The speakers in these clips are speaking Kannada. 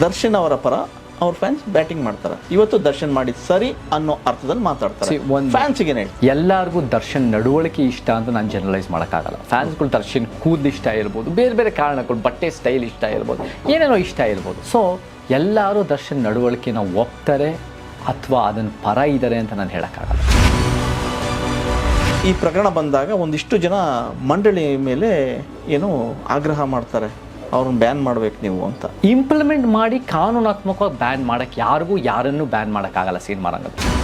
ದರ್ಶನ್ ಅವರ ಪರ ಅವ್ರ ಫ್ಯಾನ್ಸ್ ಬ್ಯಾಟಿಂಗ್ ಮಾಡ್ತಾರೆ. ಇವತ್ತು ದರ್ಶನ್ ಮಾಡಿದ ಸರಿ ಅನ್ನೋ ಅರ್ಥದಲ್ಲಿ ಮಾತಾಡ್ತಾರೆ. ಫ್ಯಾನ್ಸ್ಗೆ ಏನು ಹೇಳಿ? ಎಲ್ಲರಿಗೂ ದರ್ಶನ್ ನಡವಳಿಕೆ ಇಷ್ಟ ಅಂತ ನಾನು ಜನರಲೈಸ್ ಮಾಡೋಕ್ಕಾಗಲ್ಲ. ಫ್ಯಾನ್ಸ್ಗಳು ದರ್ಶನ್ ಕೂದಲು ಇಷ್ಟ ಇರ್ಬೋದು, ಬೇರೆ ಬೇರೆ ಕಾರಣಗಳು, ಬಟ್ಟೆ ಸ್ಟೈಲ್ ಇಷ್ಟ ಇರ್ಬೋದು, ಏನೇನೋ ಇಷ್ಟ ಇರ್ಬೋದು. ಸೊ ಎಲ್ಲರೂ ದರ್ಶನ್ ನಡವಳಿಕೆನ ಒಪ್ತಾರೆ ಅಥವಾ ಅದನ್ನು ಪರ ಇದ್ದಾರೆ ಅಂತ ನಾನು ಹೇಳೋಕ್ಕಾಗಲ್ಲ. ಈ ಪ್ರಕರಣ ಬಂದಾಗ ಒಂದಿಷ್ಟು ಜನ ಮಂಡಳಿ ಮೇಲೆ ಏನು ಆಗ್ರಹ ಮಾಡ್ತಾರೆ, ಅವ್ರನ್ನ ಬ್ಯಾನ್ ಮಾಡ್ಬೇಕು ನೀವು ಅಂತ. ಇಂಪ್ಲಿಮೆಂಟ್ ಮಾಡಿ ಕಾನೂನಾತ್ಮಕವಾಗಿ ಬ್ಯಾನ್ ಮಾಡೋಕ್ಕೆ ಯಾರಿಗೂ ಯಾರನ್ನು ಬ್ಯಾನ್ ಮಾಡೋಕ್ಕಾಗಲ್ಲ ಸಿನಿಮಾ ರಂಗದಲ್ಲಿ.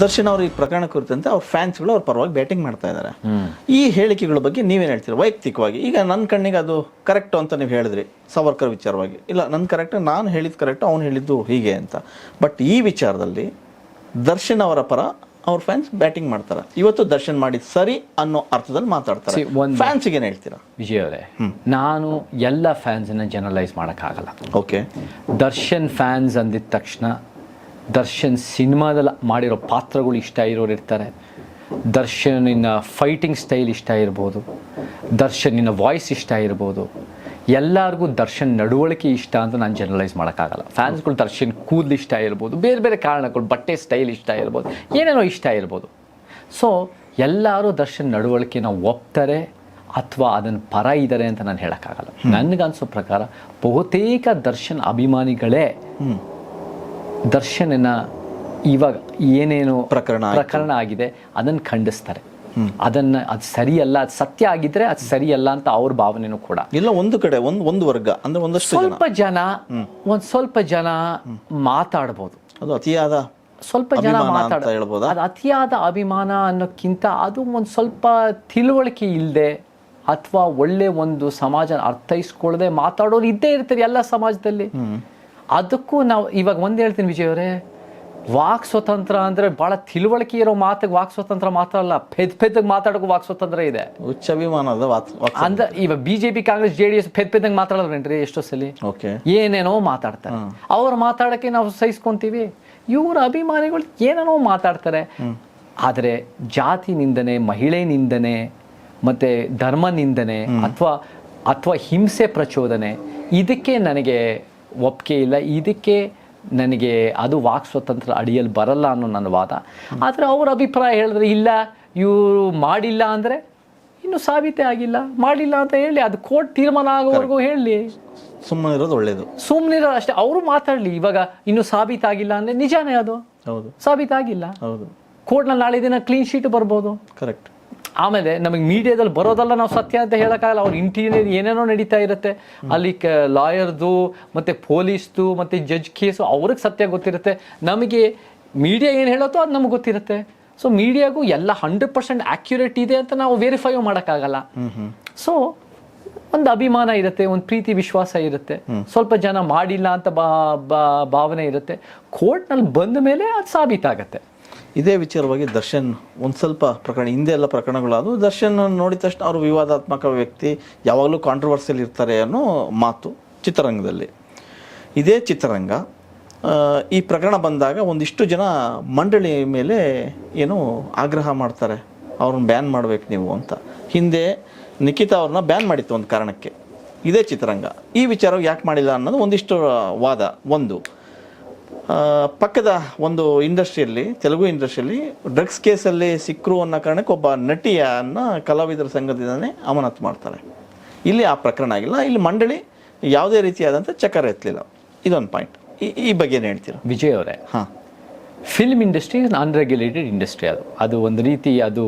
ದರ್ಶನ್ ಅವರು ಈ ಪ್ರಕರಣ ಕುರಿತಂತೆ ಅವ್ರ ಫ್ಯಾನ್ಸ್ಗಳು ಅವ್ರ ಪರವಾಗಿ ಬ್ಯಾಟಿಂಗ್ ಮಾಡ್ತಾ ಇದ್ದಾರೆ. ಈ ಹೇಳಿಕೆಗಳ ಬಗ್ಗೆ ನೀವೇನು ಹೇಳ್ತೀರಾ ವೈಯಕ್ತಿಕವಾಗಿ? ಈಗ ನನ್ನ ಕಣ್ಣಿಗೆ ಅದು ಕರೆಕ್ಟು ಅಂತ ನೀವು ಹೇಳಿದ್ರಿ ಸಾವರ್ಕರ್ ವಿಚಾರವಾಗಿ, ಇಲ್ಲ ನನ್ನ ಕರೆಕ್ಟ್, ನಾನು ಹೇಳಿದ್ದು ಕರೆಕ್ಟು, ಅವ್ನು ಹೇಳಿದ್ದು ಹೀಗೆ ಅಂತ. ಬಟ್ ಈ ವಿಚಾರದಲ್ಲಿ ದರ್ಶನ್ ಅವರ ಪರ ಅವ್ರ ಫ್ಯಾನ್ಸ್ ಬ್ಯಾಟಿಂಗ್ ಮಾಡ್ತಾರೆ. ಇವತ್ತು ದರ್ಶನ್ ಮಾಡಿದ ಸರಿ ಅನ್ನೋ ಅರ್ಥದಲ್ಲಿ ಮಾತಾಡ್ತಾರೆ. ಫ್ಯಾನ್ಸ್ಗೆ ಏನು ಹೇಳ್ತೀರಾ? ವಿಜಯ್ ಅವರೇ, ನಾನು ಎಲ್ಲ ಫ್ಯಾನ್ಸನ್ನ ಜನರಲೈಸ್ ಮಾಡೋಕ್ಕಾಗಲ್ಲ. ಓಕೆ, ದರ್ಶನ್ ಫ್ಯಾನ್ಸ್ ಅಂದಿದ ತಕ್ಷಣ ದರ್ಶನ್ ಸಿನಿಮಾದಲ್ಲಿ ಮಾಡಿರೋ ಪಾತ್ರಗಳು ಇಷ್ಟ ಇರೋರು ಇರ್ತಾರೆ, ದರ್ಶನಿನ ಫೈಟಿಂಗ್ ಸ್ಟೈಲ್ ಇಷ್ಟ ಇರ್ಬೋದು, ದರ್ಶನಿನ ವಾಯ್ಸ್ ಇಷ್ಟ ಇರ್ಬೋದು. ಎಲ್ಲರಿಗೂ ದರ್ಶನ್ ನಡವಳಿಕೆ ಇಷ್ಟ ಅಂತ ನಾನು ಜನರಲೈಸ್ ಮಾಡೋಕ್ಕಾಗಲ್ಲ. ಫ್ಯಾನ್ಸ್ಗಳು ದರ್ಶನ್ ಕೂದಲು ಇಷ್ಟ ಇರ್ಬೋದು, ಬೇರೆ ಬೇರೆ ಕಾರಣಗಳು, ಬಟ್ಟೆ ಸ್ಟೈಲ್ ಇಷ್ಟ ಇರ್ಬೋದು, ಏನೇನೋ ಇಷ್ಟ ಇರ್ಬೋದು. ಸೊ ಎಲ್ಲರೂ ದರ್ಶನ್ ನಡವಳಿಕೆನ ಒಪ್ತಾರೆ ಅಥವಾ ಅದನ್ನು ಪರ ಇದ್ದಾರೆ ಅಂತ ನಾನು ಹೇಳೋಕ್ಕಾಗಲ್ಲ. ನನಗನ್ಸೋ ಪ್ರಕಾರ ಬಹುತೇಕ ದರ್ಶನ್ ಅಭಿಮಾನಿಗಳೇ ದರ್ಶನನ ಇವಾಗ ಏನೇನು ಪ್ರಕರಣ ಆಗಿದೆ ಅದನ್ನು ಖಂಡಿಸ್ತಾರೆ. ಅದು ಸರಿಯಲ್ಲ, ಅದು ಸತ್ಯ ಆಗಿದ್ರೆ ಅದು ಸರಿಯಲ್ಲ ಅಂತ ಅವ್ರ ಭಾವನೆನೂ ಕೂಡ. ಇಲ್ಲ, ಒಂದು ಕಡೆ ಒಂದು ವರ್ಗ ಅಂದ್ರೆ ಒಂದಷ್ಟು ಸ್ವಲ್ಪ ಜನ ಮಾತಾಡ್ಬೋದು, ಅದು ಅತಿಯಾದ ಸ್ವಲ್ಪ ಜನ ಮಾತಾಡ್ಬೋದು. ಅದು ಅತಿಯಾದ ಅಭಿಮಾನ ಅನ್ನೋಕ್ಕಿಂತ ಅದು ಒಂದು ಸ್ವಲ್ಪ ತಿಳುವಳಿಕೆ ಇಲ್ಲದೆ ಅಥವಾ ಒಳ್ಳೆ ಒಂದು ಸಮಾಜ ಅರ್ಥೈಸ್ಕೊಳ್ಳದೆ ಮಾತಾಡೋರು ಇದ್ದೇ ಇರ್ತಾರೆ ಎಲ್ಲ ಸಮಾಜದಲ್ಲಿ. ಅದಕ್ಕೂ ನಾವು ಇವಾಗ ಒಂದು ಹೇಳ್ತೀನಿ ವಿಜಯ್ ಅವರೇ, ವಾಕ್ ಸ್ವತಂತ್ರ ಅಂದರೆ ಭಾಳ ತಿಳುವಳಿಕೆ ಇರೋ ಮಾತಿಗೆ ವಾಕ್ ಸ್ವತಂತ್ರ ಮಾತ್ರ ಅಲ್ಲ, ಪೆದ್ದಗೆ ಮಾತಾಡೋಕ್ಕೂ ವಾಕ್ ಸ್ವತಂತ್ರ ಇದೆ. ಉಚ್ಚಭಿಮಾನದ ಅಂದ್ರೆ ಇವಾಗ BJP ಕಾಂಗ್ರೆಸ್ JDS ಪೆದ್ದಗೆ ಮಾತಾಡೋದ್ರೇನ್ರಿ ಎಷ್ಟೋ ಸಲ ಏನೇನೋ ಮಾತಾಡ್ತಾರೆ. ಅವ್ರು ಮಾತಾಡೋಕ್ಕೆ ನಾವು ಸಹಿಸ್ಕೊಂತೀವಿ, ಇವ್ರ ಅಭಿಮಾನಿಗಳು ಏನೇನೋ ಮಾತಾಡ್ತಾರೆ. ಆದರೆ ಜಾತಿ ನಿಂದನೆ, ಮಹಿಳೆ ನಿಂದನೆ, ಮತ್ತು ಧರ್ಮ ನಿಂದನೆ ಅಥವಾ ಹಿಂಸೆ ಪ್ರಚೋದನೆ, ಇದಕ್ಕೆ ನನಗೆ ಒಪ್ಪಿಗೆ ಇಲ್ಲ. ಇದಕ್ಕೆ ನನಗೆ ಅದು ವಾಕ್ ಸ್ವತಂತ್ರ ಅಡಿಯಲ್ಲಿ ಬರಲ್ಲ ಅನ್ನೋ ನನ್ನ ವಾದ. ಆದರೆ ಅವ್ರ ಅಭಿಪ್ರಾಯ ಹೇಳಿದ್ರೆ ಇಲ್ಲ, ಇವರು ಮಾಡಿಲ್ಲ ಅಂದರೆ ಇನ್ನೂ ಸಾಬೀತೇ ಆಗಿಲ್ಲ, ಮಾಡಿಲ್ಲ ಅಂತ ಹೇಳಿ ಅದು ಕೋರ್ಟ್ ತೀರ್ಮಾನ ಆಗೋವರೆಗೂ ಹೇಳಿ ಸುಮ್ಮನಿರೋದು ಒಳ್ಳೇದು. ಸುಮ್ಮನಿರೋ ಅಷ್ಟೇ, ಅವರು ಮಾತಾಡಲಿ. ಇವಾಗ ಇನ್ನೂ ಸಾಬೀತಾಗಿಲ್ಲ ಅಂದರೆ ನಿಜಾನೇ, ಅದು ಹೌದು, ಸಾಬೀತಾಗಿಲ್ಲ. ಹೌದು, ಕೋರ್ಟ್ನಲ್ಲಿ ನಾಳೆ ದಿನ ಕ್ಲೀನ್ ಶೀಟ್ ಬರ್ಬೋದು. ಕರೆಕ್ಟ್. ಆಮೇಲೆ ನಮಗೆ ಮೀಡಿಯಾದಲ್ಲಿ ಬರೋದಲ್ಲ ನಾವು ಸತ್ಯ ಅಂತ ಹೇಳೋಕ್ಕಾಗಲ್ಲ. ಅವ್ರ ಇಂಟೀರಿಯರ್ ಏನೇನೋ ನಡೀತಾ ಇರುತ್ತೆ ಅಲ್ಲಿ, ಲಾಯರ್ದು ಮತ್ತು ಪೊಲೀಸ್ದು ಮತ್ತು ಜಡ್ಜ್ ಕೇಸು, ಅವ್ರಿಗೆ ಸತ್ಯ ಗೊತ್ತಿರುತ್ತೆ. ನಮಗೆ ಮೀಡಿಯಾ ಏನು ಹೇಳುತ್ತೋ ಅದು ನಮಗೆ ಗೊತ್ತಿರುತ್ತೆ. ಸೊ ಮೀಡಿಯಾಗೂ ಎಲ್ಲ 100% ಆ್ಯಕ್ಯುರೇಟ್ ಇದೆ ಅಂತ ನಾವು ವೆರಿಫೈ ಮಾಡೋಕ್ಕಾಗಲ್ಲ. ಸೊ ಒಂದು ಅಭಿಮಾನ ಇರುತ್ತೆ, ಒಂದು ಪ್ರೀತಿ ವಿಶ್ವಾಸ ಇರುತ್ತೆ, ಸ್ವಲ್ಪ ಜನ ಮಾಡಿಲ್ಲ ಅಂತ ಭಾವನೆ ಇರುತ್ತೆ. ಕೋರ್ಟ್ನಲ್ಲಿ ಬಂದ ಮೇಲೆ ಅದು ಸಾಬೀತಾಗತ್ತೆ. ಇದೇ ವಿಚಾರವಾಗಿ ದರ್ಶನ್ ಒಂದು ಸ್ವಲ್ಪ ಪ್ರಕರಣ, ಹಿಂದೆ ಎಲ್ಲ ಪ್ರಕರಣಗಳಾದವು. ದರ್ಶನ್ ನೋಡಿದ ತಕ್ಷಣ ಅವರು ವಿವಾದಾತ್ಮಕ ವ್ಯಕ್ತಿ, ಯಾವಾಗಲೂ ಕಾಂಟ್ರವರ್ಸಿಯಲ್ಲಿ ಇರ್ತಾರೆ ಅನ್ನೋ ಮಾತು ಚಿತ್ರರಂಗದಲ್ಲಿ. ಇದೇ ಚಿತ್ರರಂಗ ಈ ಪ್ರಕರಣ ಬಂದಾಗ ಒಂದಿಷ್ಟು ಜನ ಮಂಡಳಿ ಮೇಲೆ ಏನು ಆಗ್ರಹ ಮಾಡ್ತಾರೆ, ಅವ್ರನ್ನ ಬ್ಯಾನ್ ಮಾಡಬೇಕು ನೀವು ಅಂತ. ಹಿಂದೆ ನಿಖಿತಾ ಅವ್ರನ್ನ ಬ್ಯಾನ್ ಮಾಡಿತ್ತು ಒಂದು ಕಾರಣಕ್ಕೆ. ಇದೇ ಚಿತ್ರರಂಗ ಈ ವಿಚಾರವಾಗಿ ಯಾಕೆ ಮಾಡಿಲ್ಲ ಅನ್ನೋದು ಒಂದಿಷ್ಟು ವಾದ. ಒಂದು ಪಕ್ಕದ ಒಂದು ಇಂಡಸ್ಟ್ರಿಯಲ್ಲಿ, ತೆಲುಗು ಇಂಡಸ್ಟ್ರಿಯಲ್ಲಿ ಡ್ರಗ್ಸ್ ಕೇಸಲ್ಲಿ ಸಿಕ್ಕರು ಅನ್ನೋ ಕಾರಣಕ್ಕೆ ಒಬ್ಬ ನಟಿಯನ್ನ ಕಲಾವಿದರ ಸಂಘದಿಂದನೇ ಅಮಾನತು ಮಾಡ್ತಾರೆ. ಇಲ್ಲಿ ಆ ಪ್ರಕರಣ ಆಗಿಲ್ಲ, ಇಲ್ಲಿ ಮಂಡಳಿ ಯಾವುದೇ ರೀತಿಯಾದಂಥ ಚಕ್ರ ಎತ್ತಲಿಲ್ಲ. ಇದೊಂದು ಪಾಯಿಂಟ್. ಈ ಬಗ್ಗೆ ಏನು ಹೇಳ್ತೀರಾ ವಿಜಯ್ ಅವರೇ? Film industry unregulated industry. ಅದು ಒಂದು ರೀತಿ ಅದು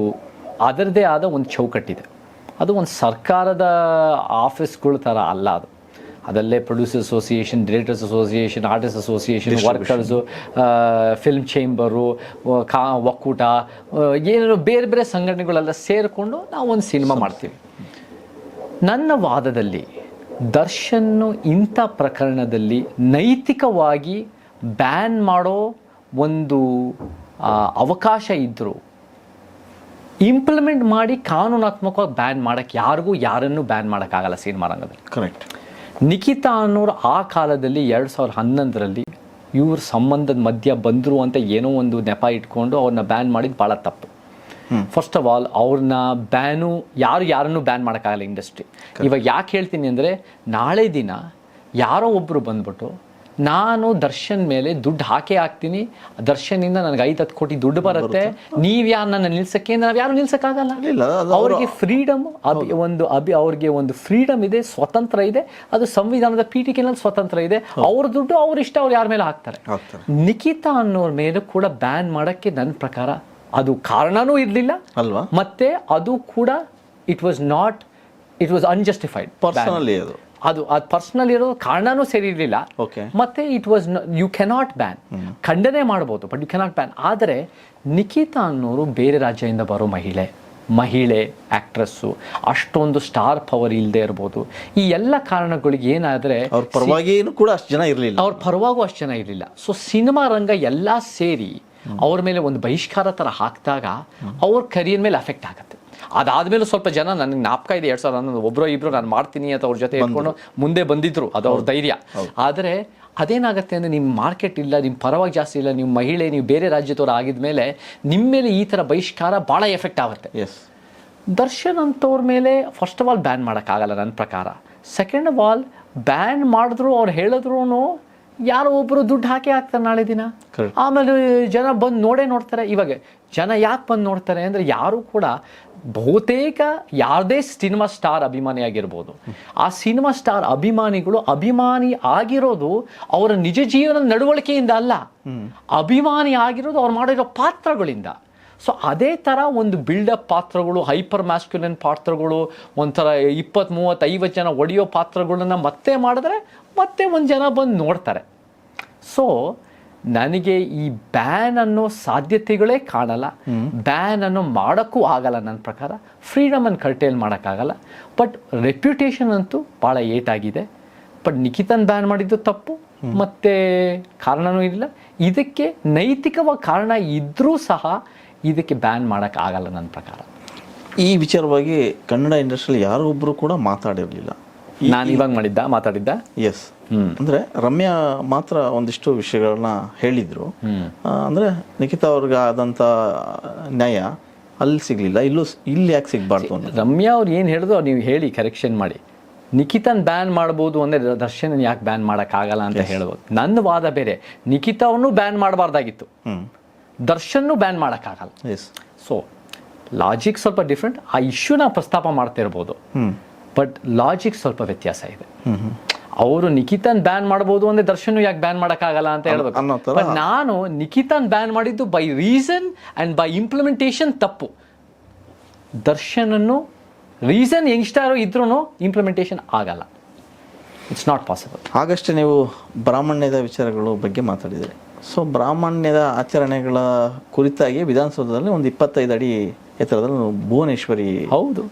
ಅದರದೇ ಆದ ಒಂದು ಚೌಕಟ್ಟಿದೆ. ಅದು ಒಂದು ಸರ್ಕಾರದ ಆಫೀಸ್ಗಳ ಥರ ಅಲ್ಲ. ಅದಲ್ಲೇ producer association, directors association, artist association, workers, film chamber, ಒಕ್ಕೂಟ, ಏನೇನೋ ಬೇರೆ ಬೇರೆ ಸಂಘಟನೆಗಳೆಲ್ಲ ಸೇರಿಕೊಂಡು ನಾವು ಒಂದು ಸಿನಿಮಾ ಮಾಡ್ತೀವಿ. ನನ್ನ ವಾದದಲ್ಲಿ ದರ್ಶನ್ನು ಇಂಥ ಪ್ರಕರಣದಲ್ಲಿ ನೈತಿಕವಾಗಿ ಬ್ಯಾನ್ ಮಾಡೋ ಒಂದು ಅವಕಾಶ ಇದ್ದರೂ ಇಂಪ್ಲಿಮೆಂಟ್ ಮಾಡಿ ಕಾನೂನಾತ್ಮಕವಾಗಿ ಬ್ಯಾನ್ ಮಾಡೋಕ್ಕೆ ಯಾರಿಗೂ ಯಾರನ್ನು ಬ್ಯಾನ್ ಮಾಡೋಕ್ಕಾಗಲ್ಲ ಸಿನಿಮಾ ರಂಗದಲ್ಲಿ. ಕರೆಕ್ಟ್. ನಿಖಿತಾ ಅನ್ನೋರು ಆ ಕಾಲದಲ್ಲಿ 2011ರಲ್ಲಿ ಇವ್ರ ಸಂಬಂಧದ ಮಧ್ಯ ಬಂದರು ಅಂತ ಏನೋ ಒಂದು ನೆಪ ಇಟ್ಕೊಂಡು ಅವ್ರನ್ನ ಬ್ಯಾನ್ ಮಾಡಿದ್ದು ಭಾಳ ತಪ್ಪು. ಫಸ್ಟ್ ಆಫ್ ಆಲ್ ಅವ್ರನ್ನ ಯಾರನ್ನು ಬ್ಯಾನ್ ಮಾಡೋಕ್ಕಾಗಲ್ಲ ಇಂಡಸ್ಟ್ರಿ. ಇವಾಗ ಯಾಕೆ ಹೇಳ್ತೀನಿ ಅಂದರೆ, ನಾಳೆ ದಿನ ಯಾರೋ ಒಬ್ಬರು ಬಂದ್ಬಿಟ್ಟು ನಾನು ದರ್ಶನ್ ಮೇಲೆ ದುಡ್ಡು ಹಾಕ್ತೀನಿ, ದರ್ಶನಿಂದ ನನಗೆ 5-10 ಕೋಟಿ ದುಡ್ಡು ಬರುತ್ತೆ, ನೀವು ಯಾರು ನನ್ನ ನಿಲ್ಸಕ್ಕೆ, ನಾವು ಯಾರು ನಿಲ್ಸಕ್ಕಾಗಲ್ಲ. ಅವ್ರಿಗೆ ಫ್ರೀಡಮ್ ಅವ್ರಿಗೆ ಒಂದು ಫ್ರೀಡಮ್ ಇದೆ, ಸ್ವತಂತ್ರ ಇದೆ, ಅದು ಸಂವಿಧಾನದ ಪೀಠಿಕೆನಲ್ಲಿ ಸ್ವತಂತ್ರ ಇದೆ. ಅವ್ರ ದುಡ್ಡು ಅವ್ರ ಇಷ್ಟ, ಅವ್ರು ಯಾರ ಮೇಲೆ ಹಾಕ್ತಾರೆ. ನಿಖಿತಾ ಅನ್ನೋರ ಮೇಲೆ ಕೂಡ ಬ್ಯಾನ್ ಮಾಡೋಕ್ಕೆ ನನ್ನ ಪ್ರಕಾರ ಅದು ಕಾರಣನೂ ಇರಲಿಲ್ಲ ಅಲ್ವಾ, ಮತ್ತೆ ಅದು ಕೂಡ ಇಟ್ ವಾಸ್ ಅನ್ಜಸ್ಟಿಫೈಡ್. ಪರ್ಸನಲಿ ಅದು ಪರ್ಸನಲ್ ಇರೋ ಕಾರಣನೂ ಸರಿ ಇರಲಿಲ್ಲ. ಮತ್ತೆ it was you cannot ban, ಖಂಡನೆ ಮಾಡ್ಬೋದು, ಬಟ್ ಯು ಕೆನಾಟ್ ಬ್ಯಾನ್. ಆದರೆ ನಿಖಿತಾ ಅನ್ನೋರು ಬೇರೆ ರಾಜ್ಯದಿಂದ ಬರೋ ಮಹಿಳೆ ಆಕ್ಟ್ರೆಸ್ಸು, ಅಷ್ಟೊಂದು ಸ್ಟಾರ್ ಪವರ್ ಇಲ್ಲದೆ ಇರ್ಬೋದು. ಈ ಎಲ್ಲ ಕಾರಣಗಳಿಗೆ ಏನಾದರೆ ಅವ್ರ ಪರವಾಗಿಯೂ ಕೂಡ ಅಷ್ಟು ಜನ ಇರಲಿಲ್ಲ, ಅವ್ರ ಪರವಾಗೂ ಅಷ್ಟು ಜನ ಇರಲಿಲ್ಲ. ಸೊ ಸಿನಿಮಾ ರಂಗ ಎಲ್ಲ ಸೇರಿ ಅವ್ರ ಮೇಲೆ ಒಂದು ಬಹಿಷ್ಕಾರ ಥರ ಹಾಕಿದಾಗ ಅವ್ರ ಕರಿಯರ್ ಮೇಲೆ ಅಫೆಕ್ಟ್ ಆಗುತ್ತೆ. ಅದಾದ್ಮೇಲೆ ಸ್ವಲ್ಪ ಜನ ನನಗೆ ಜ್ಞಾಪಕ ಇದೆ 2011 ಒಬ್ಬರೋ ಇಬ್ಬರು ನಾನು ಮಾಡ್ತೀನಿ ಅಂತ ಅವ್ರ ಜೊತೆ ಇಟ್ಕೊಂಡು ಮುಂದೆ ಬಂದಿದ್ರು, ಅದು ಅವ್ರ ಧೈರ್ಯ. ಆದರೆ ಅದೇನಾಗುತ್ತೆ ಅಂದರೆ ನಿಮ್ಮ ಮಾರ್ಕೆಟ್ ಇಲ್ಲ, ನಿಮ್ಮ ಪರವಾಗಿ ಜಾಸ್ತಿ ಇಲ್ಲ, ನೀವು ಮಹಿಳೆ, ನೀವು ಬೇರೆ ರಾಜ್ಯದವ್ರು ಆಗಿದ್ಮೇಲೆ ನಿಮ್ಮ ಮೇಲೆ ಈ ಥರ ಬಹಿಷ್ಕಾರ ಭಾಳ ಎಫೆಕ್ಟ್ ಆಗುತ್ತೆ. ದರ್ಶನ್ ಅಂತವ್ರ ಮೇಲೆ ಫಸ್ಟ್ ಆಫ್ ಆಲ್ ಬ್ಯಾನ್ ಮಾಡೋಕ್ಕಾಗಲ್ಲ ನನ್ನ ಪ್ರಕಾರ. ಸೆಕೆಂಡ್ ಆಫ್ ಆಲ್ ಬ್ಯಾನ್ ಮಾಡಿದ್ರು, ಅವ್ರು ಹೇಳಿದ್ರು ಯಾರೋ ಒಬ್ಬರು ದುಡ್ಡು ಹಾಕ್ತಾರೆ ನಾಳೆ ದಿನ. ಆಮೇಲೆ ಜನ ಬಂದು ನೋಡ್ತಾರೆ. ಇವಾಗ ಜನ ಯಾಕೆ ಬಂದು ನೋಡ್ತಾರೆ ಅಂದರೆ, ಯಾರು ಕೂಡ ಬಹುತೇಕ ಯಾವುದೇ ಸಿನಿಮಾ ಸ್ಟಾರ್ ಅಭಿಮಾನಿ ಆಗಿರ್ಬೋದು, ಆ ಸಿನಿಮಾ ಸ್ಟಾರ್ ಅಭಿಮಾನಿ ಆಗಿರೋದು ಅವರ ನಿಜ ಜೀವನದ ನಡವಳಿಕೆಯಿಂದ ಅಲ್ಲ, ಅಭಿಮಾನಿ ಆಗಿರೋದು ಅವ್ರು ಮಾಡಿರೋ ಪಾತ್ರಗಳಿಂದ. ಸೊ ಅದೇ ಥರ ಒಂದು ಬಿಲ್ಡಪ್ ಪಾತ್ರಗಳು, ಹೈಪರ್ ಮ್ಯಾಸ್ಕ್ಯುಲಿನ್ ಪಾತ್ರಗಳು, ಒಂಥರ 20-30-50 ಜನ ಒಡೆಯೋ ಪಾತ್ರಗಳನ್ನ ಮತ್ತೆ ಮಾಡಿದ್ರೆ ಮತ್ತೆ ಒಂದು ಜನ ಬಂದು ನೋಡ್ತಾರೆ. ಸೊ ನನಗೆ ಈ ಬ್ಯಾನ್ ಅನ್ನೋ ಸಾಧ್ಯತೆಗಳೇ ಕಾಣಲ್ಲ, ಬ್ಯಾನ್ ಅನ್ನೋ ಮಾಡೋಕ್ಕೂ ಆಗಲ್ಲ ನನ್ನ ಪ್ರಕಾರ. ಫ್ರೀಡಮನ್ನು ಕರ್ಟೇಲ್ ಮಾಡೋಕ್ಕಾಗಲ್ಲ, ಬಟ್ ರೆಪ್ಯುಟೇಷನ್ ಅಂತೂ ಭಾಳ ಏಟಾಗಿದೆ. ಬಟ್ ನಿಖಿತನ್ ಬ್ಯಾನ್ ಮಾಡಿದ್ದು ತಪ್ಪು, ಮತ್ತು ಕಾರಣವೂ ಇಲ್ಲ. ಇದಕ್ಕೆ ನೈತಿಕವಾಗಿ ಕಾರಣ ಇದ್ದರೂ ಸಹ ಇದಕ್ಕೆ ಬ್ಯಾನ್ ಮಾಡೋಕ್ಕಾಗಲ್ಲ ನನ್ನ ಪ್ರಕಾರ. ಈ ವಿಚಾರವಾಗಿ ಕನ್ನಡ ಇಂಡಸ್ಟ್ರಿಯಲ್ಲಿ ಯಾರೋ ಒಬ್ಬರು ಕೂಡ ಮಾತಾಡಿರಲಿಲ್ಲ. ನಾನು ಇವಾಗ ಮಾತಾಡಿದ್ದ ಎಸ್, ಅಂದರೆ ರಮ್ಯಾ ಮಾತ್ರ ಒಂದಿಷ್ಟು ವಿಷಯಗಳನ್ನ ಹೇಳಿದರು. ಅಂದರೆ ನಿಖಿತಾ ಅವ್ರಿಗೆ ಆದಂಥ ನ್ಯಾಯ ಅಲ್ಲಿ ಸಿಗಲಿಲ್ಲ, ಇಲ್ಲಿ ಯಾಕೆ ಸಿಗಬಾರ್ದು ಅಂತ. ರಮ್ಯಾ ಅವ್ರು ಏನು ಹೇಳಿದ್ರು ನೀವು ಹೇಳಿ ಕರೆಕ್ಷನ್ ಮಾಡಿ. ನಿಖಿತನ್ ಬ್ಯಾನ್ ಮಾಡ್ಬೋದು ಅಂದರೆ ದರ್ಶನ್ ಯಾಕೆ ಬ್ಯಾನ್ ಮಾಡೋಕ್ಕಾಗಲ್ಲ ಅಂತ ಹೇಳ್ಬೋದು. ನನ್ನ ವಾದ ಬೇರೆ, ನಿಖಿತಾವನ್ನು ಬ್ಯಾನ್ ಮಾಡಬಾರ್ದಾಗಿತ್ತು, ದರ್ಶನ್ನು ಬ್ಯಾನ್ ಮಾಡೋಕ್ಕಾಗಲ್ಲ. ಸೊ ಲಾಜಿಕ್ ಸ್ವಲ್ಪ ಡಿಫ್ರೆಂಟ್. ಆ ಇಶ್ಯೂನ ಪ್ರಸ್ತಾಪ ಮಾಡ್ತಾ ಇರ್ಬೋದು, ಬಟ್ ಲಾಜಿಕ್ ಸ್ವಲ್ಪ ವ್ಯತ್ಯಾಸ ಇದೆ. ಅವರು ನಿಖಿತನ್ ಬ್ಯಾನ್ ಮಾಡ್ಬೋದು ಅಂದರೆ ದರ್ಶನ್ ಯಾಕೆ ಬ್ಯಾನ್ ಮಾಡೋಕ್ಕಾಗಲ್ಲ ಅಂತ ಹೇಳ್ಬೇಕು. ಬಟ್ ನಾನು ನಿಖಿತನ್ ಬ್ಯಾನ್ ಮಾಡಿದ್ದು by reason and by implementation ತಪ್ಪು. ದರ್ಶನನ್ನು ರೀಸನ್ ಯಂಗ್ಸ್ಟಾರು ಇದ್ರೂ ಇಂಪ್ಲಿಮೆಂಟೇಷನ್ ಆಗಲ್ಲ, ಇಟ್ಸ್ ನಾಟ್ ಪಾಸಿಬಲ್. ಹಾಗಷ್ಟೇ ನೀವು ಬ್ರಾಹ್ಮಣ್ಯದ ವಿಚಾರಗಳ ಬಗ್ಗೆ ಮಾತಾಡಿದರೆ, ಸೊ ಬ್ರಾಹ್ಮಣ್ಯದ ಆಚರಣೆಗಳ ಕುರಿತಾಗಿ ವಿಧಾನಸೌಧದಲ್ಲಿ ಒಂದು 25 ಅಡಿ ಎತ್ತರದಲ್ಲಿ ಭುವನೇಶ್ವರಿ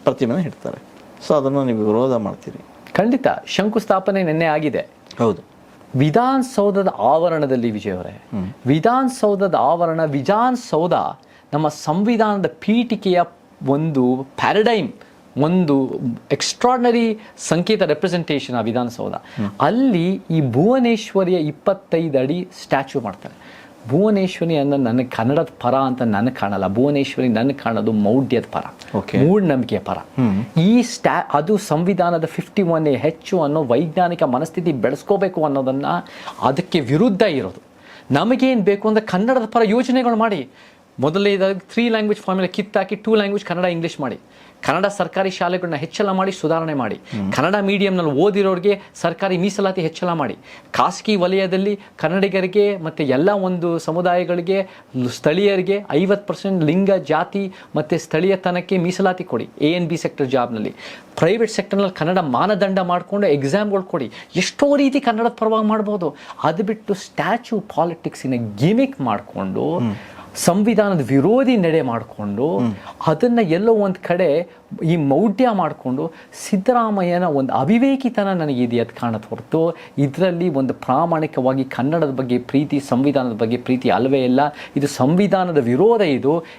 ಪ್ರತಿಮೆನ ಇಡ್ತಾರೆ. ಸೊ ಅದನ್ನು ನೀವು ವಿರೋಧ ಮಾಡ್ತೀರಿ? ಖಂಡಿತ. ಶಂಕುಸ್ಥಾಪನೆ ನಿನ್ನೆ ಆಗಿದೆ. ಹೌದು. ವಿಧಾನಸೌಧದ ಆವರಣದಲ್ಲಿ ವಿಜಯ್ ಅವರೇ, ವಿಧಾನಸೌಧದ ವಿಧಾನಸೌಧ ನಮ್ಮ ಸಂವಿಧಾನದ ಪೀಠಿಕೆಯ ಒಂದು ಪ್ಯಾರಡೈಮ್, ಒಂದು ಎಕ್ಸ್ಟ್ರಾರ್ಡಿನರಿ ಸಂಕೇತ ರೆಪ್ರೆಸೆಂಟೇಷನ್. ಆ ವಿಧಾನಸೌಧ ಅಲ್ಲಿ ಈ ಭುವನೇಶ್ವರಿಯ 25 ಅಡಿ ಸ್ಟ್ಯಾಚ್ಯೂ ಮಾಡ್ತಾರೆ. ಭುವನೇಶ್ವರಿ ಅನ್ನೋ ನನಗೆ ಕನ್ನಡದ ಪರ ಅಂತ ನನಗೆ ಕಾಣಲ್ಲ. ಭುವನೇಶ್ವರಿ ನನಗೆ ಕಾಣೋದು ಮೌಢ್ಯದ ಪರ, ಮೂಢನಂಬಿಕೆಯ ಪರ. ಅದು ಸಂವಿಧಾನದ 51A ಹೆಚ್ಚು ಅನ್ನೋ ವೈಜ್ಞಾನಿಕ ಮನಸ್ಥಿತಿ ಬೆಳೆಸ್ಕೋಬೇಕು ಅನ್ನೋದನ್ನು ಅದಕ್ಕೆ ವಿರುದ್ಧ ಇರೋದು. ನಮಗೇನು ಬೇಕು ಅಂದರೆ ಕನ್ನಡದ ಪರ ಯೋಜನೆಗಳು ಮಾಡಿ. ಮೊದಲನೇದಾಗಿ 3 ಲ್ಯಾಂಗ್ವೇಜ್ ಫಾರ್ಮುಲಾ ಕಿತ್ತಾಕಿ 2 ಲ್ಯಾಂಗ್ವೇಜ್ ಕನ್ನಡ ಇಂಗ್ಲೀಷ್ ಮಾಡಿ. ಕನ್ನಡ ಸರ್ಕಾರಿ ಶಾಲೆಗಳನ್ನ ಹೆಚ್ಚಳ ಮಾಡಿ, ಸುಧಾರಣೆ ಮಾಡಿ. ಕನ್ನಡ ಮೀಡಿಯಂನಲ್ಲಿ ಓದಿರೋರಿಗೆ ಸರ್ಕಾರಿ ಮೀಸಲಾತಿ ಹೆಚ್ಚಳ ಮಾಡಿ. ಖಾಸಗಿ ವಲಯದಲ್ಲಿ ಕನ್ನಡಿಗರಿಗೆ ಮತ್ತು ಎಲ್ಲ ಒಂದು ಸಮುದಾಯಗಳಿಗೆ, ಸ್ಥಳೀಯರಿಗೆ 50% ಲಿಂಗ, ಜಾತಿ ಮತ್ತು ಸ್ಥಳೀಯತನಕ್ಕೆ ಮೀಸಲಾತಿ ಕೊಡಿ. A&B ಸೆಕ್ಟರ್ ಜಾಬ್ನಲ್ಲಿ. ಪ್ರೈವೇಟ್ ಸೆಕ್ಟರ್ನಲ್ಲಿ ಕನ್ನಡ ಮಾನದಂಡ ಮಾಡಿಕೊಂಡು ಎಕ್ಸಾಮ್ಗಳು ಕೊಡಿ. ಎಷ್ಟೋ ರೀತಿ ಕನ್ನಡದ ಪರವಾಗಿ ಮಾಡ್ಬೋದು. ಅದು ಬಿಟ್ಟು ಸ್ಟ್ಯಾಚ್ಯೂ ಪಾಲಿಟಿಕ್ಸಿನ ಗಿಮಿಕ್ ಮಾಡಿಕೊಂಡು, ಸಂವಿಧಾನದ ವಿರೋಧಿ ನಡೆ ಮಾಡಿಕೊಂಡು, ಅದನ್ನು ಎಲ್ಲೋ ಒಂದು ಕಡೆ ಈ ಮೌಢ್ಯ ಮಾಡಿಕೊಂಡು ಸಿದ್ದರಾಮಯ್ಯನ ಒಂದು ಅವಿವೇಕಿತನ ನನಗಿದೆ ಅದು ಕಾಣುತ್ತೆ ಹೊರತು ಇದರಲ್ಲಿ ಒಂದು ಪ್ರಾಮಾಣಿಕವಾಗಿ ಕನ್ನಡದ ಬಗ್ಗೆ ಪ್ರೀತಿ, ಸಂವಿಧಾನದ ಬಗ್ಗೆ ಪ್ರೀತಿ ಅಲ್ವೇ ಇಲ್ಲ. ಇದು ಸಂವಿಧಾನದ ವಿರೋಧ,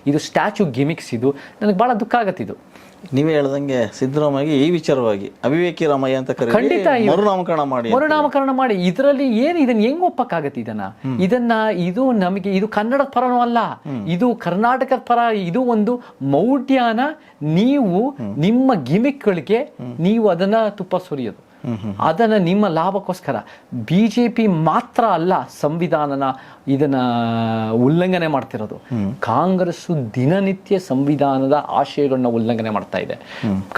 ಇದು ಸ್ಟ್ಯಾಚ್ಯೂ ಗಿಮಿಕ್ಸ್. ಇದು ನನಗೆ ಭಾಳ ದುಃಖ ಆಗತ್ತಿದು. ನೀವೇ ಹೇಳ್ದಂಗೆ ಸಿದ್ದರಾಮಯ್ಯ ಈ ವಿಚಾರವಾಗಿ ಅವಿವೇಕಿ ರಾಮಯ್ಯ ಅಂತ ಖಂಡಿತ ಮರುನಾಮಕರಣ ಮಾಡಿ ಇದರಲ್ಲಿ ಏನು ಇದನ್ನ ಹೆಂಗ್ ಒಪ್ಪಕ್ಕಾಗತ್ತೆ? ಇದು ನಮಗೆ ಇದು ಕನ್ನಡದ ಪರನೂ ಅಲ್ಲ, ಇದು ಕರ್ನಾಟಕದ ಪರ. ಇದು ಒಂದು ಮೌಢ್ಯನ ನೀವು ನಿಮ್ಮ ಗಿಮಿಕ್ಗಳಿಗೆ ನೀವು ಅದನ್ನ ತುಪ್ಪ ಸುರಿಯೋದು, ಅದನ್ನ ನಿಮ್ಮ ಲಾಭಕ್ಕೋಸ್ಕರ. BJP ಮಾತ್ರ ಅಲ್ಲ ಸಂವಿಧಾನನ ಇದನ್ನ ಉಲ್ಲಂಘನೆ ಮಾಡ್ತಿರೋದು, ಕಾಂಗ್ರೆಸ್ ದಿನನಿತ್ಯ ಸಂವಿಧಾನದ ಆಶಯಗಳನ್ನ ಉಲ್ಲಂಘನೆ ಮಾಡ್ತಾ ಇದೆ.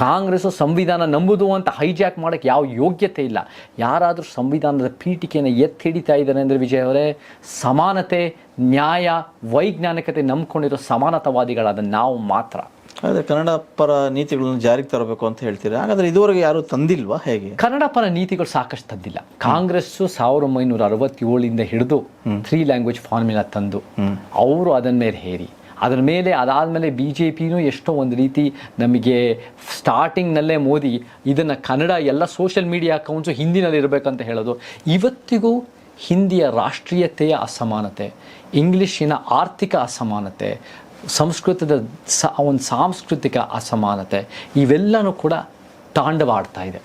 ಕಾಂಗ್ರೆಸ್ ಸಂವಿಧಾನ ನಂಬುದು ಅಂತ ಹೈಜಾಕ್ ಮಾಡಕ್ಕೆ ಯಾವ ಯೋಗ್ಯತೆ ಇಲ್ಲ. ಯಾರಾದ್ರೂ ಸಂವಿಧಾನದ ಪೀಠಿಕೆಯನ್ನು ಎತ್ತಿ ಹಿಡಿತಾ ಇದ್ದಾರೆ ಅಂದ್ರೆ ವಿಜಯ್ ಅವರೇ, ಸಮಾನತೆ, ನ್ಯಾಯ, ವೈಜ್ಞಾನಿಕತೆ ನಂಬ್ಕೊಂಡಿರೋ ಸಮಾನತಾವಾದಿಗಳಾದ ನಾವು ಮಾತ್ರ. ಅದೇ ಕನ್ನಡ ಪರ ನೀತಿಗಳನ್ನು ಜಾರಿಗೆ ತರಬೇಕು ಅಂತ ಹೇಳ್ತೀರಾ. ಹಾಗಾದ್ರೆ ಇದುವರೆಗೆ ಯಾರು ತಂದಿಲ್ವಾ? ಹೇಗೆ ಕನ್ನಡ ಪರ ನೀತಿಗಳು ಸಾಕಷ್ಟು ತಂದಿಲ್ಲ. ಕಾಂಗ್ರೆಸ್ 1967 ಹಿಡಿದು 3 ಲ್ಯಾಂಗ್ವೇಜ್ ಫಾರ್ಮುಲಾ ತಂದು ಅವರು ಅದನ್ನ ಮೇಲೆ ಹೇರಿ, ಅದಾದಮೇಲೆ BJPನೂ ಎಷ್ಟೋ ಒಂದು ರೀತಿ ನಮಗೆ ಸ್ಟಾರ್ಟಿಂಗ್ನಲ್ಲೇ ಮೋದಿ ಇದನ್ನು ಕನ್ನಡ ಎಲ್ಲ ಸೋಷಿಯಲ್ ಮೀಡಿಯಾ ಅಕೌಂಟ್ಸು ಹಿಂದಿನಲ್ಲಿ ಇರಬೇಕಂತ ಹೇಳೋದು. ಇವತ್ತಿಗೂ ಹಿಂದಿಯ ರಾಷ್ಟ್ರೀಯತೆಯ ಅಸಮಾನತೆ, ಇಂಗ್ಲೀಷಿನ ಆರ್ಥಿಕ ಅಸಮಾನತೆ, ಸಂಸ್ಕೃತದ ಒಂದು ಸಾಂಸ್ಕೃತಿಕ ಅಸಮಾನತೆ ಇವೆಲ್ಲನೂ ಕೂಡ ತಾಂಡವಾಡ್ತಾ ಇದೆ.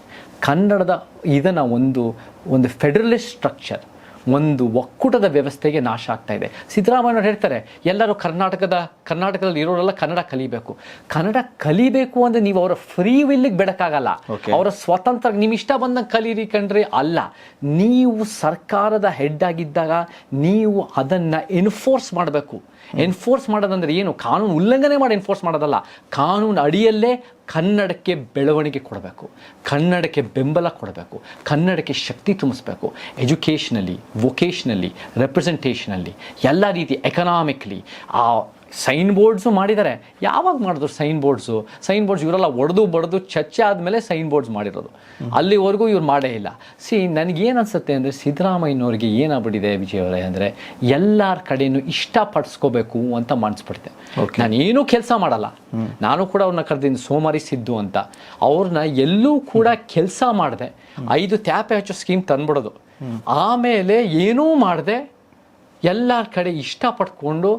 ಕನ್ನಡದ ಇದನ್ನು ಒಂದು ಫೆಡರಲಿಸ್ಟ್ ಸ್ಟ್ರಕ್ಚರ್, ಒಂದು ಒಕ್ಕೂಟದ ವ್ಯವಸ್ಥೆಗೆ ನಾಶ ಆಗ್ತಾ ಇದೆ. ಸಿದ್ದರಾಮಯ್ಯ ಹೇಳ್ತಾರೆ ಎಲ್ಲರೂ ಕರ್ನಾಟಕದಲ್ಲಿ ಇರೋರೆಲ್ಲ ಕನ್ನಡ ಕಲಿಬೇಕು. ಕನ್ನಡ ಕಲಿಬೇಕು ಅಂದರೆ ನೀವು ಅವರ ಫ್ರೀ ವಿಲ್ಲಿಗೆ ಬಿಡಕ್ಕಾಗಲ್ಲ. ಅವರ ಸ್ವತಂತ್ರ ನಿಮ್ಮ ಇಷ್ಟ ಬಂದಂಗೆ ಕಲೀರಿ ಕಂಡ್ರೆ ಅಲ್ಲ. ನೀವು ಸರ್ಕಾರದ ಹೆಡ್ ಆಗಿದ್ದಾಗ ನೀವು ಅದನ್ನು ಎನ್ಫೋರ್ಸ್ ಮಾಡಬೇಕು. ಎನ್ಫೋರ್ಸ್ ಮಾಡೋದಂದ್ರೆ ಏನು? ಕಾನೂನು ಉಲ್ಲಂಘನೆ ಮಾಡಿ ಎನ್ಫೋರ್ಸ್ ಮಾಡೋದಲ್ಲ, ಕಾನೂನು ಅಡಿಯಲ್ಲೇ ಕನ್ನಡಕ್ಕೆ ಬೆಳವಣಿಗೆ ಕೊಡಬೇಕು, ಕನ್ನಡಕ್ಕೆ ಬೆಂಬಲ ಕೊಡಬೇಕು, ಕನ್ನಡಕ್ಕೆ ಶಕ್ತಿ ತುಂಬಿಸ್ಬೇಕು. ಎಜುಕೇಷನಲ್ಲಿ, ವೊಕೇಶ್ನಲ್ಲಿ, ರೆಪ್ರೆಸೆಂಟೇಷನಲ್ಲಿ, ಎಲ್ಲ ರೀತಿ ಎಕನಾಮಿಕ್ಲಿ. ಆ ಸೈನ್ ಬೋರ್ಡ್ಸು ಮಾಡಿದ್ದಾರೆ. ಯಾವಾಗ ಮಾಡಿದ್ರು ಸೈನ್ ಬೋರ್ಡ್ಸ್ ಇವರೆಲ್ಲ ಒಡೆದು ಬಡ್ದು ಚರ್ಚೆ ಆದಮೇಲೆ ಸೈನ್ ಬೋರ್ಡ್ಸ್ ಮಾಡಿರೋದು. ಅಲ್ಲಿವರೆಗೂ ಇವ್ರು ಮಾಡೇ ಇಲ್ಲ. ನನಗೇನು ಅನಿಸುತ್ತೆ ಅಂದರೆ ಸಿದ್ದರಾಮಯ್ಯನವ್ರಿಗೆ ಏನಾಗ್ಬಿಟ್ಟಿದೆ ವಿಜಯ್ ಅವರೇ ಅಂದರೆ ಎಲ್ಲರ ಕಡೆಯೂ ಇಷ್ಟಪಡಿಸ್ಕೋಬೇಕು ಅಂತ ಮನ್ಸ್ಬಿಡ್ತೆ. ನಾನು ಏನೂ ಕೆಲಸ ಮಾಡಲ್ಲ. ನಾನು ಕೂಡ ಅವ್ರನ್ನ ಕರೆದಿದ್ದೀನಿ ಸೋಮಾರಿ ಸಿದ್ದು ಅಂತ. ಅವ್ರನ್ನ ಎಲ್ಲೂ ಕೂಡ ಕೆಲಸ ಮಾಡದೆ 5 ತ್ಯಾಪೆ ಹಚ್ಚೋ ಸ್ಕೀಮ್ ತಂದ್ಬಿಡೋದು, ಆಮೇಲೆ ಏನೂ ಮಾಡದೆ ಎಲ್ಲರ ಕಡೆ ಇಷ್ಟಪಟ್ಕೊಂಡು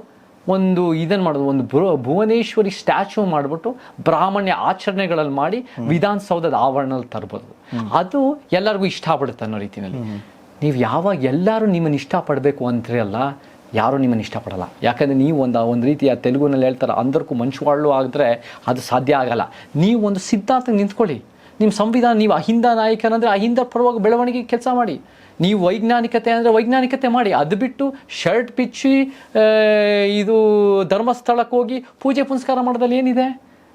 ಇದನ್ನು ಮಾಡೋದು, ಒಂದು ಭುವನೇಶ್ವರಿ ಸ್ಟ್ಯಾಚ್ಯೂ ಮಾಡಿಬಿಟ್ಟು ಬ್ರಾಹ್ಮಣ್ಯ ಆಚರಣೆಗಳಲ್ಲಿ ಮಾಡಿ ವಿಧಾನಸೌಧದ ಆವರಣದಲ್ಲಿ ತರ್ಬೋದು. ಅದು ಎಲ್ಲರಿಗೂ ಇಷ್ಟ ಆಗ್ಬಿಡುತ್ತೆ ಅನ್ನೋ ರೀತಿಯಲ್ಲಿ. ನೀವು ಯಾವಾಗ ಎಲ್ಲರೂ ನಿಮ್ಮನ್ನು ಇಷ್ಟಪಡಬೇಕು ಅಂತೀರಿ ಅಲ್ಲ, ಯಾರೂ ನಿಮ್ಮನ್ನು ಇಷ್ಟಪಡಲ್ಲ. ಯಾಕಂದರೆ ನೀವು ಒಂದು ರೀತಿಯ ತೆಲುಗುನಲ್ಲಿ ಹೇಳ್ತಾರೆ ಅಂದರ್ಕು ಮನುಷ್ಯವಾಳು ಆಗಿದ್ರೆ ಅದು ಸಾಧ್ಯ ಆಗಲ್ಲ. ನೀವು ಒಂದು ಸಿದ್ಧಾಂತ ನಿಂತ್ಕೊಳ್ಳಿ. ನಿಮ್ಮ ಸಂವಿಧಾನ, ನೀವು ಅಹಿಂದ ನಾಯಕನಂದರೆ ಅಹಿಂದ ಪರವಾಗಿ ಬೆಳವಣಿಗೆ ಕೆಲಸ ಮಾಡಿ. ನೀವು ವೈಜ್ಞಾನಿಕತೆ ಅಂದರೆ ವೈಜ್ಞಾನಿಕತೆ ಮಾಡಿ. ಅದು ಬಿಟ್ಟು ಶರ್ಟ್ ಬಿಚ್ಚಿ ಇದು ಧರ್ಮಸ್ಥಳಕ್ಕೆ ಹೋಗಿ ಪೂಜೆ ಪುನಸ್ಕಾರ ಮಾಡೋದ್ರಲ್ಲಿ ಏನಿದೆ?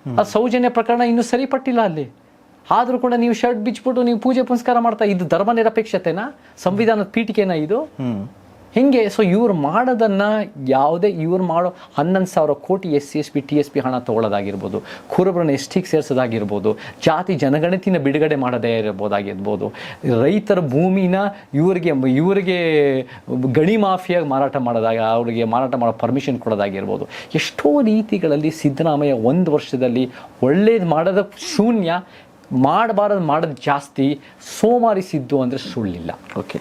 ಅದು ಸೌಜನ್ಯ ಪ್ರಕರಣ ಇನ್ನೂ ಸರಿಪಟ್ಟಿಲ್ಲ ಅಲ್ಲಿ. ಆದರೂ ಕೂಡ ನೀವು ಶರ್ಟ್ ಬಿಚ್ಬಿಟ್ಟು ನೀವು ಪೂಜೆ ಪುನಸ್ಕಾರ ಮಾಡ್ತಾ, ಇದು ಧರ್ಮ ನಿರಪೇಕ್ಷತೆನಾ? ಸಂವಿಧಾನದ ಪೀಠಿಕೆನಾ ಇದು? ಹಿಂಗೆ ಇವ್ರು ಮಾಡೋದನ್ನು ಇವ್ರು ಮಾಡೋ 11,000 ಕೋಟಿ SC/ST TSP ಹಣ ತೊಗೊಳ್ಳೋದಾಗಿರ್ಬೋದು, ಕುರುಬರನ್ನ STಗೆ ಸೇರಿಸೋದಾಗಿರ್ಬೋದು, ಜಾತಿ ಜನಗಣತಿನ ಬಿಡುಗಡೆ ಮಾಡೋದೇ ಇರ್ಬೋದಾಗಿರ್ಬೋದು, ರೈತರ ಭೂಮಿನ ಇವರಿಗೆ ಗಣಿ ಮಾಫಿಯಾಗಿ ಮಾರಾಟ ಮಾಡೋದಾಗ ಅವ್ರಿಗೆ ಮಾರಾಟ ಮಾಡೋ ಪರ್ಮಿಷನ್ ಕೊಡೋದಾಗಿರ್ಬೋದು. ಎಷ್ಟೋ ರೀತಿಗಳಲ್ಲಿ ಸಿದ್ದರಾಮಯ್ಯ 1 ವರ್ಷದಲ್ಲಿ ಒಳ್ಳೇದು ಮಾಡೋದು ಶೂನ್ಯ, ಮಾಡೋದು ಜಾಸ್ತಿ. ಸೋಮಾರಿ ಸಿದ್ದು ಅಂದರೆ ಸುಳ್ಳಿಲ್ಲ. ಓಕೆ.